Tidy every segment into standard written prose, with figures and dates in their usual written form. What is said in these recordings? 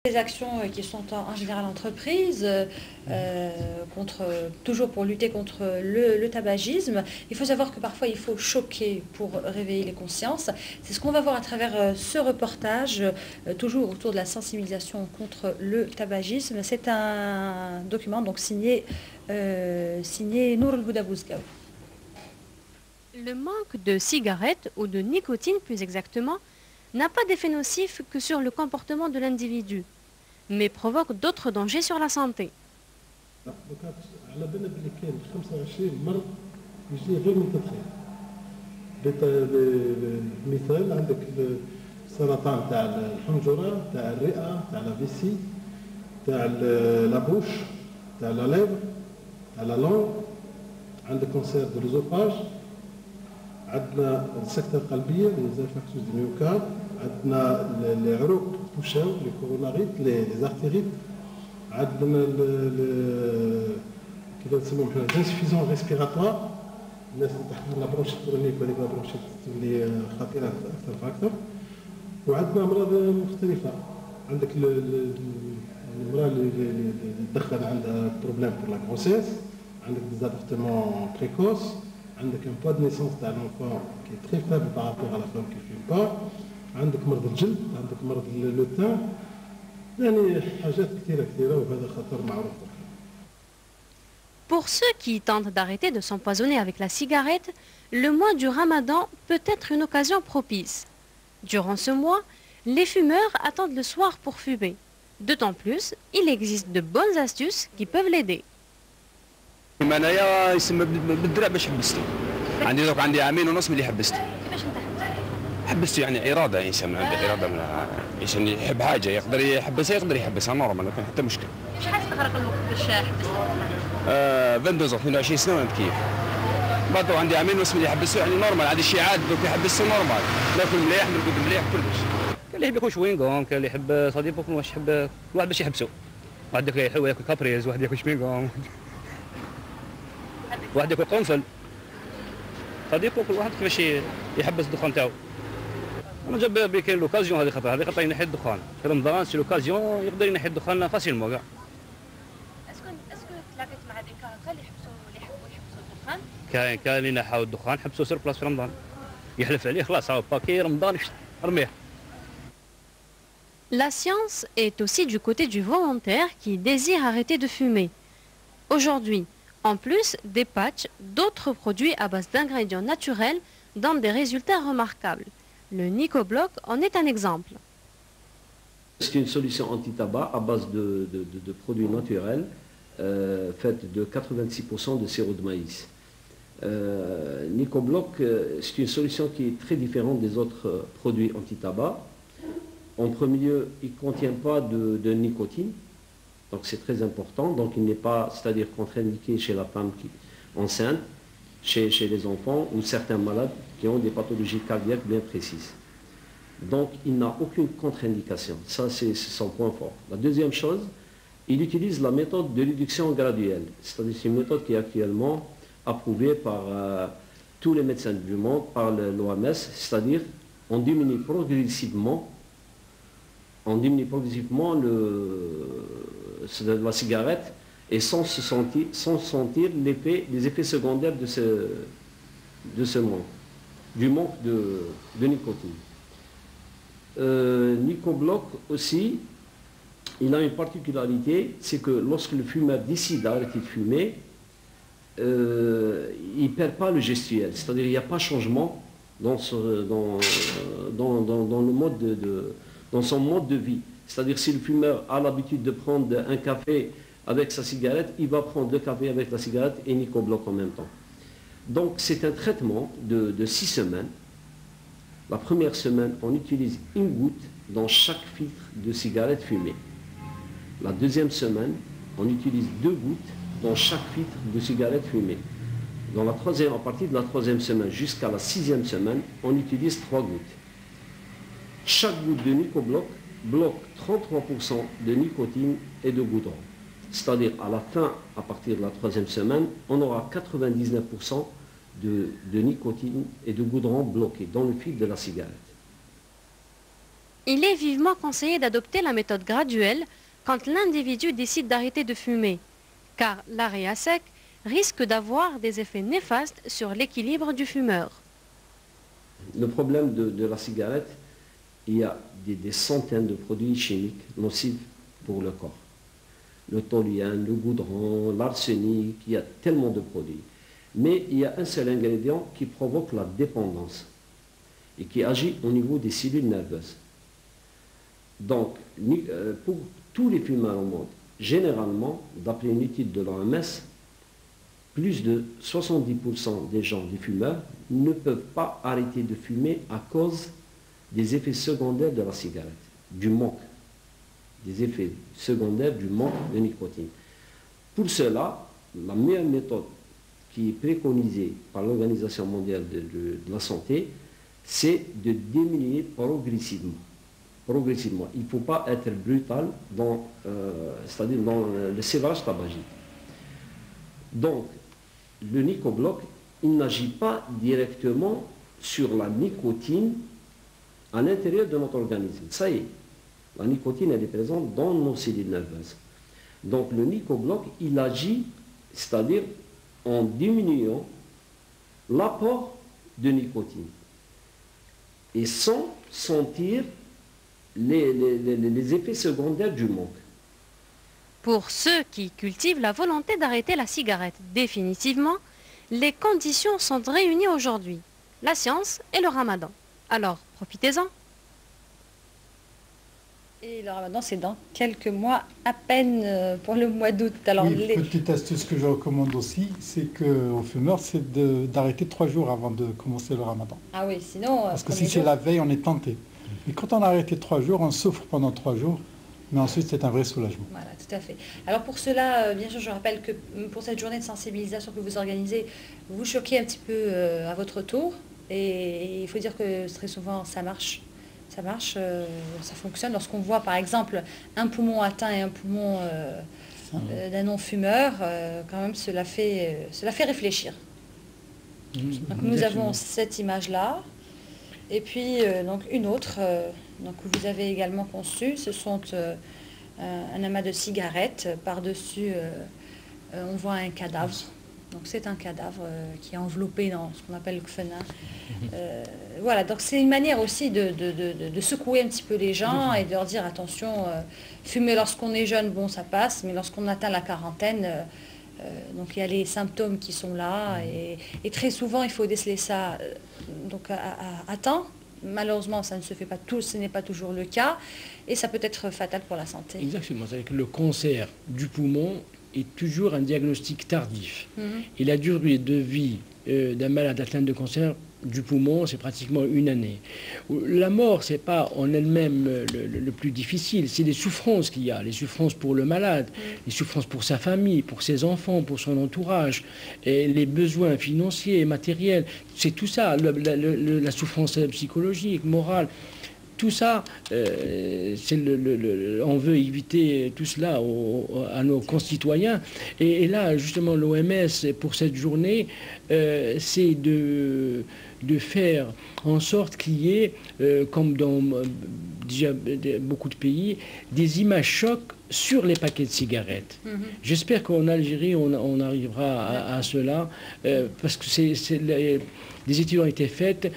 Des actions qui sont en général entreprises toujours pour lutter contre le tabagisme. Il faut savoir que parfois il faut choquer pour réveiller les consciences. C'est ce qu'on va voir à travers ce reportage, toujours autour de la sensibilisation contre le tabagisme. C'est un document donc signé Nour El-Houda Bouzgaoui. Le manque de cigarettes ou de nicotine plus exactement n'a pas d'effet nocif que sur le comportement de l'individu, mais provoque d'autres dangers sur la santé. عندنا السكتة القلبية اللي زي فاكسوس دي ميوكارد، عندنا العروق توشاو لي كوروناريت لي زارتيريت، عندنا كيف نسموهم حنا انسفيزون ريسبيراتوار، الناس اللي تحت لا برونشيت كرونيك وهذيك لا برونشيت اللي خطيرة أكثر فأكثر، وعندنا أمراض مختلفة، عندك المرأة اللي تدخل عندها بروبليم بور لا غروسيس، عندك ديزابورتمون بريكوس، عندك un poids de naissance تاع l'enfant qui est très faible par rapport à la femme qui ne fume pas، عندك مرض الجلد، عندك مرض لو تان، يعني حاجات كثيرة وهذا خطر معروف. Pour ceux qui tentent d'arrêter de s'empoisonner avec la cigarette, le mois du Ramadan peut être une occasion propice. Durant ce mois, les fumeurs attendent le soir pour fumer. D'autant plus, il existe de bonnes astuces qui peuvent l'aider. انايا يسمى بالدرع باش حبستو. عندي دوك عندي عامين ونص ملي حبست. كيفاش انت حبستو يعني اراده، انسان عنده اراده من انسان يحب حاجه يقدر يحبسها نورمال، ما كان حتى مشكل. شحال استغرق الوقت باش حبست؟ 22 سنه وانا كيف. بعد عندي عامين ونص ملي حبستو يعني نورمال، عندي شي عاد دوك حبستو نورمال، ناكل مليح نرقد مليح كلش. كاين اللي يحب ياكل شوينغوم، كاين اللي يحب صديق، واش يحب واحد باش يحبسو. واحد يحب ياكل كابريز، واحد ياكل شوينغوم. واحد ياكل قنفل، صديق كل واحد كيفاش يحبس الدخان تاعو. انا جاب بلي كاين لوكازيون هذه خاطر ينحي الدخان في رمضان، سي لوكازيون يقدر ينحي الدخان فاسيلمون كاع. اسكو تلاقيت مع ديك هكا اللي يحبسوا الدخان؟ كاين اللي نحاو الدخان حبسوا سير بلاص في رمضان، يحلف عليه خلاص هاو باكي رمضان رميه. La science est aussi du côté du volontaire qui désire arrêter de fumer. Aujourd'hui, en plus des patchs, d'autres produits à base d'ingrédients naturels donnent des résultats remarquables. Le Nicobloc en est un exemple. C'est une solution anti-tabac à base de produits naturels faite de 86% de sirop de maïs. Nicobloc, c'est une solution qui est très différente des autres produits anti-tabac. En premier lieu, il ne contient pas de nicotine. Donc c'est très important, donc il n'est pas, c'est-à-dire contre-indiqué chez la femme enceinte, chez les enfants ou certains malades qui ont des pathologies cardiaques bien précises. Donc il n'a aucune contre-indication, ça c'est son point fort. La deuxième chose, il utilise la méthode de réduction graduelle, c'est-à-dire c'est une méthode qui est actuellement approuvée par tous les médecins du monde, par l'OMS, c'est-à-dire on diminue progressivement la cigarette et sans sentir les effets secondaires du manque de nicotine. Nicobloc aussi, il a une particularité, c'est que lorsque le fumeur décide d'arrêter de fumer, il ne perd pas le gestuel, c'est-à-dire il n'y a pas de changement dans son mode de vie. C'est-à-dire si le fumeur a l'habitude de prendre un café avec sa cigarette, il va prendre le café avec la cigarette et Nicobloc en même temps. Donc c'est un traitement de 6 semaines. La première semaine, on utilise une goutte dans chaque filtre de cigarette fumée. La deuxième semaine, on utilise 2 gouttes dans chaque filtre de cigarette fumée. À partir de la 3e semaine jusqu'à la 6e semaine, on utilise 3 gouttes. Chaque goutte de Nicobloc bloque 33% de nicotine et de goudron. C'est-à-dire à la fin, à partir de la 3e semaine, on aura 99% de nicotine et de goudron bloqués dans le fil de la cigarette. Il est vivement conseillé d'adopter la méthode graduelle quand l'individu décide d'arrêter de fumer, car l'arrêt à sec risque d'avoir des effets néfastes sur l'équilibre du fumeur. Le problème de la cigarette, il y a des centaines de produits chimiques nocifs pour le corps. Le toluène, le goudron, l'arsenic, il y a tellement de produits. Mais il y a un seul ingrédient qui provoque la dépendance et qui agit au niveau des cellules nerveuses. Donc, pour tous les fumeurs au monde, généralement, d'après une étude de l'OMS, plus de 70% des gens, des fumeurs, ne peuvent pas arrêter de fumer à cause des effets secondaires de la cigarette, du manque, des effets secondaires du manque de nicotine. Pour cela, la meilleure méthode qui est préconisée par l'Organisation mondiale de la santé, c'est de diminuer progressivement. Il ne faut pas être brutal c'est-à-dire dans le sévrage tabagique. Donc, le nicobloc, il n'agit pas directement sur la nicotine à l'intérieur de notre organisme. Ça y est, la nicotine, elle est présente dans nos cellules nerveuses. Donc, le nicobloc, il agit, c'est-à-dire en diminuant l'apport de nicotine et sans sentir les effets secondaires du manque. Pour ceux qui cultivent la volonté d'arrêter la cigarette définitivement, les conditions sont réunies aujourd'hui. La science et le ramadan. Alors, profitez-en. Et le ramadan, c'est dans quelques mois à peine pour le mois d'août. Alors, oui, petite astuce que je recommande aussi, c'est qu'aux fumeurs, c'est d'arrêter 3 jours avant de commencer le ramadan. Ah oui, sinon... Parce que si c'est la veille, on est tenté. Mais quand on a arrêté 3 jours, on souffre pendant 3 jours, mais ensuite c'est un vrai soulagement. Voilà, tout à fait. Alors pour cela, bien sûr, je rappelle que pour cette journée de sensibilisation que vous organisez, vous choquez un petit peu à votre tour. Et il faut dire que très souvent, ça marche. Ça marche, ça fonctionne. Lorsqu'on voit par exemple un poumon atteint et un poumon d'un non-fumeur, quand même cela fait réfléchir. Donc nous avons cette image-là. Et puis donc une autre que vous avez également conçue, ce sont un amas de cigarettes. Par-dessus, on voit un cadavre. Donc c'est un cadavre qui est enveloppé dans ce qu'on appelle le kfena. Voilà, donc c'est une manière aussi de secouer un petit peu les gens et de leur dire attention, fumer lorsqu'on est jeune, bon ça passe, mais lorsqu'on atteint la quarantaine, donc il y a les symptômes qui sont là et très souvent il faut déceler ça donc à temps. Malheureusement, ça ne se fait pas ce n'est pas toujours le cas et ça peut être fatal pour la santé. Exactement, c'est que le cancer du poumon est toujours un diagnostic tardif. Et la durée de vie d'un malade atteint de cancer du poumon, c'est pratiquement 1 année. La mort, c'est pas en elle-même le plus difficile, c'est les souffrances qu'il y a, les souffrances pour le malade, les souffrances pour sa famille, pour ses enfants, pour son entourage, et les besoins financiers et matériels, c'est tout ça, la souffrance psychologique, morale. Tout ça, on veut éviter tout cela à nos concitoyens. Et là, justement, l'OMS, pour cette journée, c'est de faire en sorte qu'il y ait, comme dans déjà beaucoup de pays, des images chocs sur les paquets de cigarettes. J'espère qu'en Algérie, on arrivera à cela, parce que des études ont été faites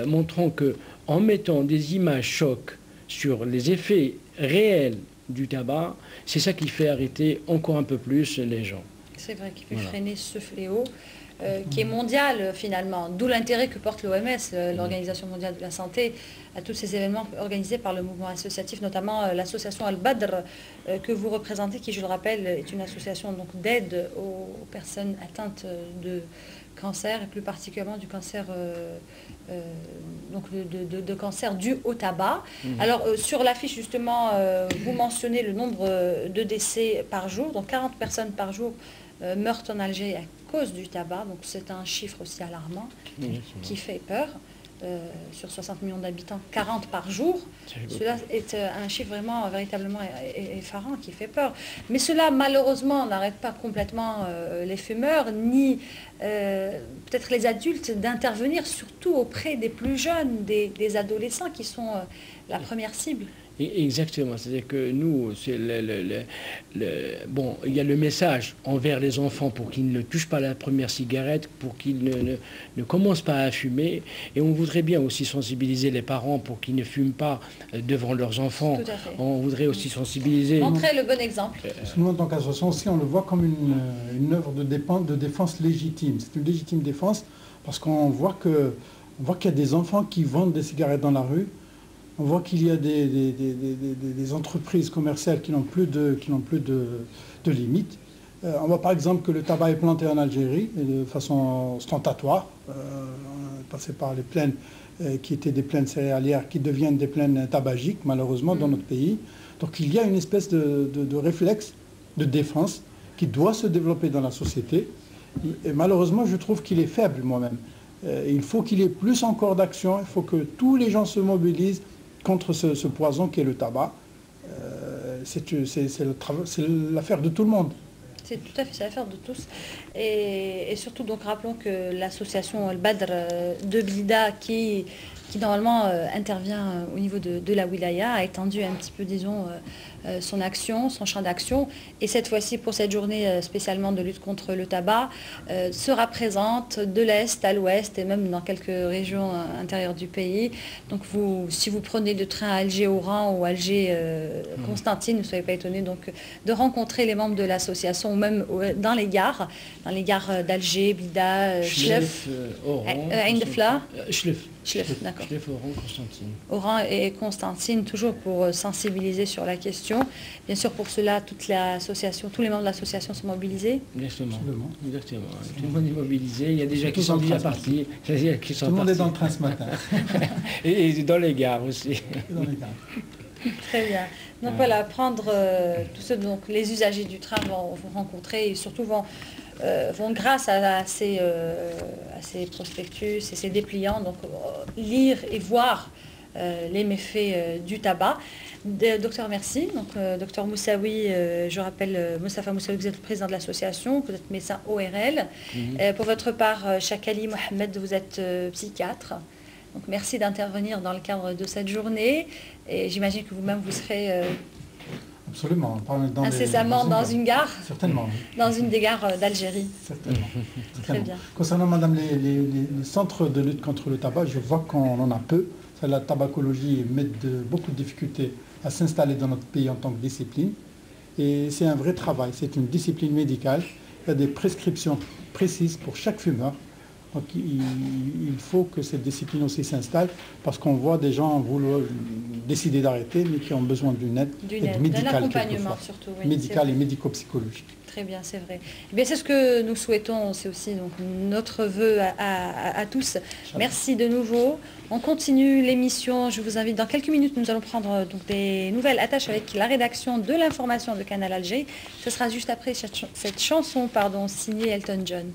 montrant que en mettant des images chocs sur les effets réels du tabac, c'est ça qui fait arrêter encore un peu plus les gens. C'est vrai qu'il fait freiner ce fléau qui est mondial finalement, d'où l'intérêt que porte l'OMS, l'Organisation mondiale de la santé, à tous ces événements organisés par le mouvement associatif, notamment l'association Al-Badr que vous représentez, qui je le rappelle est une association d'aide aux personnes atteintes de cancer, et plus particulièrement du cancer, de cancer dû au tabac. Alors sur l'affiche justement, vous mentionnez le nombre de décès par jour, donc 40 personnes par jour meurent en Algérie à cause du tabac, donc c'est un chiffre aussi alarmant qui fait peur. sur 60 millions d'habitants, 40 par jour. Cela est un chiffre vraiment, véritablement effarant qui fait peur. Mais cela, malheureusement, n'arrête pas complètement les fumeurs, ni peut-être les adultes, d'intervenir surtout auprès des plus jeunes, des adolescents qui sont la première cible. Exactement, c'est-à-dire que nous, bon, il y a le message envers les enfants pour qu'ils ne touchent pas la première cigarette, pour qu'ils ne commencent pas à fumer, et on voudrait bien aussi sensibiliser les parents pour qu'ils ne fument pas devant leurs enfants. Tout à fait. On voudrait aussi sensibiliser... Montrer le bon exemple. Nous, en tant qu'association aussi, on le voit comme une œuvre de défense légitime. C'est une légitime défense parce qu'on voit qu'il y a des enfants qui vendent des cigarettes dans la rue. On voit qu'il y a des entreprises commerciales qui n'ont plus de limites. On voit par exemple que le tabac est planté en Algérie de façon ostentatoire, passé par les plaines qui étaient des plaines céréalières qui deviennent des plaines tabagiques malheureusement dans notre pays. Donc il y a une espèce de réflexe de défense qui doit se développer dans la société. Et malheureusement je trouve qu'il est faible moi-même. Il faut qu'il y ait plus encore d'action, il faut que tous les gens se mobilisent contre ce poison qui est le tabac. C'est l'affaire de tout le monde. C'est tout à fait, c'est l'affaire de tous. Et surtout, donc, rappelons que l'association Al-Badr de Blida, qui normalement intervient au niveau de la wilaya, a étendu un petit peu, disons, son action, son champ d'action. Et cette fois-ci, pour cette journée spécialement de lutte contre le tabac, sera présente de l'Est à l'Ouest et même dans quelques régions intérieures du pays. Donc si vous prenez le train à Alger-Oran ou Alger-Constantine, ne soyez pas étonnés donc, de rencontrer les membres de l'association ou même dans les gares d'Alger, Blida, Chlef, Ain Defla. Chlef, d'accord. Chlef, Oran, Constantine. Oran et Constantine, toujours pour sensibiliser sur la question. Bien sûr, pour cela, toute l'association, tous les membres de l'association sont mobilisés. Exactement. Exactement. Tout le monde est mobilisé. Il y a déjà qui sont déjà partis. Tout le monde est dans le train ce matin. et dans les gares aussi. Dans les gares. Très bien. Donc voilà, prendre tous ceux, donc les usagers du train vont rencontrer et surtout vont grâce à ces prospectus et ces dépliants, donc lire et voir les méfaits du tabac. Docteur, merci. Donc, docteur Moussaoui, je rappelle, Moustapha Moussaoui, vous êtes le président de l'association, vous êtes médecin ORL. Pour votre part, Chakali Mohamed, vous êtes psychiatre. Donc, merci d'intervenir dans le cadre de cette journée. Et j'imagine que vous-même, vous serez absolument. Incessamment dans une gare. Certainement. Dans une des gares d'Algérie. Certainement. Très bien. Concernant, madame, les centres de lutte contre le tabac, je vois qu'on en a peu. La tabacologie met beaucoup de difficultés à s'installer dans notre pays en tant que discipline. Et c'est un vrai travail, c'est une discipline médicale. Il y a des prescriptions précises pour chaque fumeur. Donc il faut que cette discipline aussi s'installe parce qu'on voit des gens vouloir décider d'arrêter mais qui ont besoin d'une aide médicale, d'un accompagnement surtout. Oui, médical et médico-psychologique. Très bien, c'est vrai. Eh bien, c'est ce que nous souhaitons, c'est aussi donc, notre vœu à tous. Merci de nouveau. On continue l'émission. Je vous invite, dans quelques minutes, nous allons prendre donc, des nouvelles attaches avec la rédaction de l'information de Canal Alger. Ce sera juste après cette chanson signée Elton John.